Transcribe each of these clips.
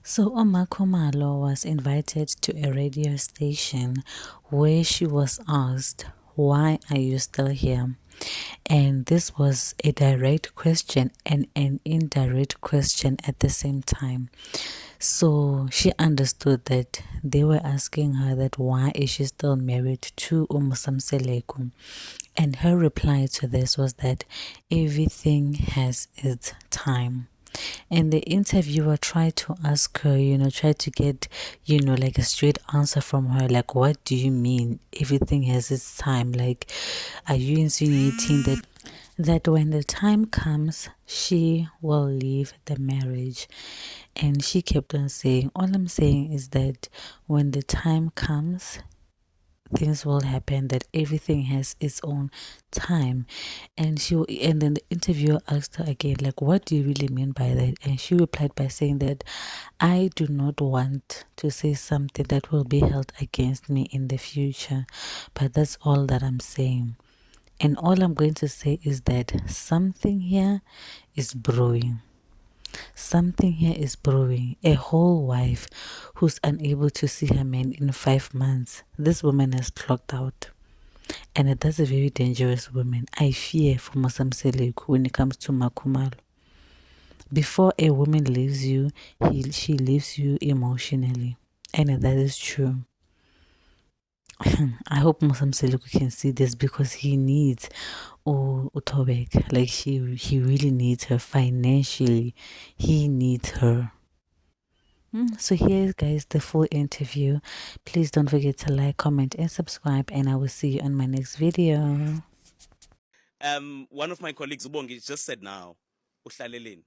So Oma Khumalo was invited to a radio station where she was asked, "Why are you still here?" And this was a direct question and an indirect question at the same time. So she understood that they were asking her that why is she still married to Umusamseleku. And her reply to this was that everything has its time. And the interviewer tried to ask her, tried to get, like a straight answer from her. Like, what do you mean everything has its time? Like, are you insinuating that when the time comes, she will leave the marriage? And she kept on saying, all I'm saying is that when the time comes, things will happen, that everything has its own time. And then the interviewer asked her again, like, what do you really mean by that? And she replied by saying that I do not want to say something that will be held against me in the future, but that's all that I'm saying. And all I'm going to say is that something here is brewing. Something here is brewing. A whole wife who's unable to see her man in 5 months. This woman has clocked out. And that's a very dangerous woman. I fear for Mosamseleku when it comes to Makumalo. Before a woman leaves you, she leaves you emotionally. And that is true. I hope Mosamseleku can see this because he needs Utobek. Like he really needs her financially. He needs her. So here guys the full interview. Please don't forget to like, comment and subscribe, and I will see you on my next video. One of my colleagues, Ubongi, just said now, Uhlaleleni.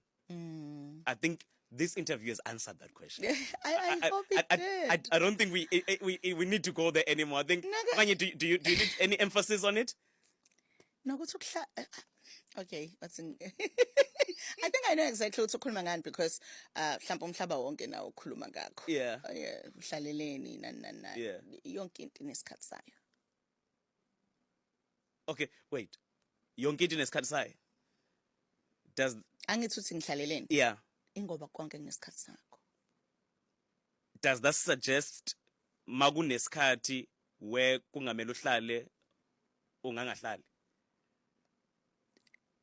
I think this interview has answered that question. I hope it did. I don't think we need to go there anymore. I think, Kanye, do you need any emphasis on it? No, okay, what's in I think I know exactly what ukhuluma ngani because mhlawumbe umhlaba wonke nawo ukhuluma ngakho. Yeah. Yeah, uhlaleleni nani. Yeah. Yonke into inesikhathi sayo. Okay, wait. Yonke into inesikhathi sayo. Does Angithi uthi ngihlaleleni? Yeah. Ingoba konke kunesikhathi sakho. Does that suggest makunesikhathi where kungamele uhlale ungangahlali?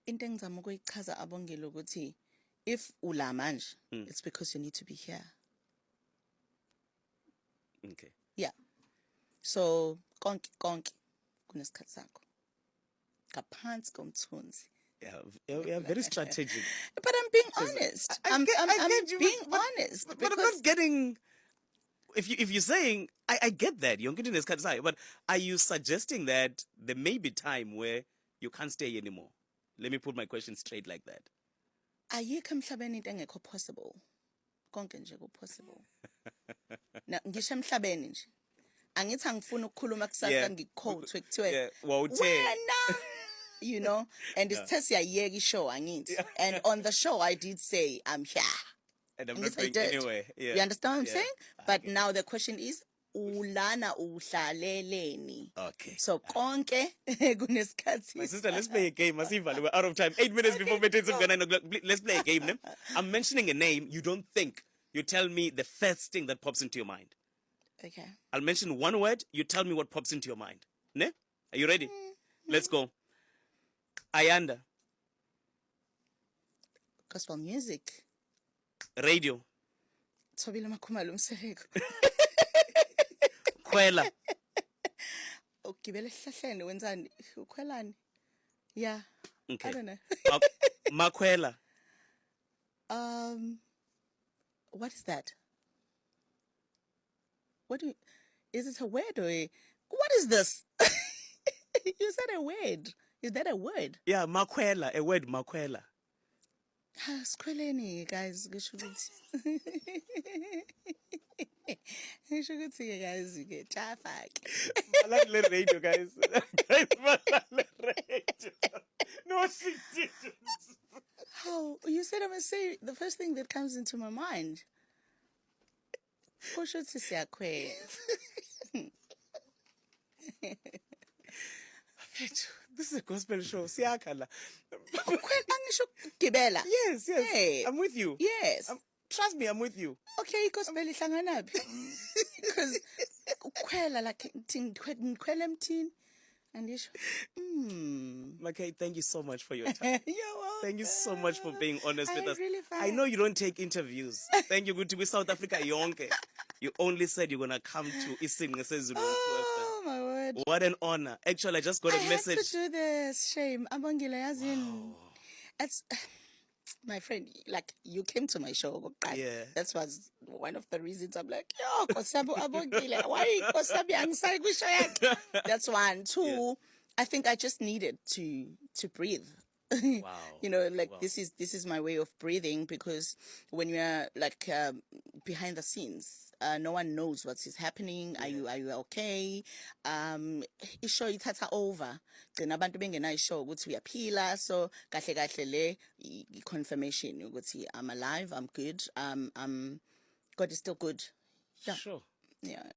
Into engizama ukuyichaza abongile ukuthi if ula manje, it's because you need to be here. Okay. Yeah. So konke kunesikhathi sakho. Ngaphansi komthunzi. Yeah, very strategic. But I'm being honest. I'm being honest. But I'm not getting. If you're saying I get that you're getting this kind of, but are you suggesting that there may be time where you can't stay anymore? Let me put my question straight like that. Ayikho emhlabeni into engekho possible. Konke nje ku possible. Na ngisho emhlabeni nje. Angithi angifuna ukukhuluma kusasa ngiquote kuthiwe wena you know, and it's siyayeka ishow angithi. And on the show I did say I'm here. And I'm not going anywhere. Yeah. You understand what I'm saying? But now the question is ulana uhlaleleni. Okay. So konke kunesikhathi. My sister, let's play a game. Masiva, we're out of time. 8 minutes before let's play a game. I'm mentioning a name you don't think. You tell me the first thing that pops into your mind. Okay. I'll mention one word. You tell me what pops into your mind. Ne? Are you ready? Let's go. Ayanda. Gospel music. Radio. Thobile Makhumalo Mseleko. Khwela. Ugibela esihlahleni wenzani? Ukhwelani? Yeah. Okay. I don't know. Makhwela. What is that? Is it a word or what is this? You said a word. Is that a word? Yeah, makhwela, a word makhwela. Sikhweleni guys, ngisho ukuthi. Ngisho ukuthi guys ke chafa ke. Malale radio guys. Guys, malale radio. No, she didn't. How? You said I must say the first thing that comes into my mind. Kusho ukuthi siyakhwela. This is a gospel show. Siyakhala. Angisho gibela. Yes. Hey. I'm with you. Yes. Trust me, I'm with you. Okay, because vele ihlanganaphi? Because ukhwela like ngikhwela emthini. Andisho. Okay, thank you so much for your time. You're welcome. Thank you so much for being honest with us. Really I know you don't take interviews. Thank you, good to be South Africa yonke. You only said you're gonna come to Isingwe Sezulu. Oh my word. What an honor. Actually, I just got a message. I had to do this. Shame. Abongile yazini. It's my friend, like you came to my show. Yeah. That was one of the reasons I'm like, yo, Kosabu Abongile. Why Kosabi Angsai Wishoyak? That's one. Two, yeah. I think I just needed to breathe. Wow. You know, like Wow. this is my way of breathing, because when you're like behind the scenes, no one knows what is happening. Yeah. Are you okay? Isho ithatha over. Gcina abantu bengena isho ukuthi uyaphila, so kahle kahle le confirmation ukuthi I'm alive, I'm good. God is still good. Yeah. Sure. Yeah.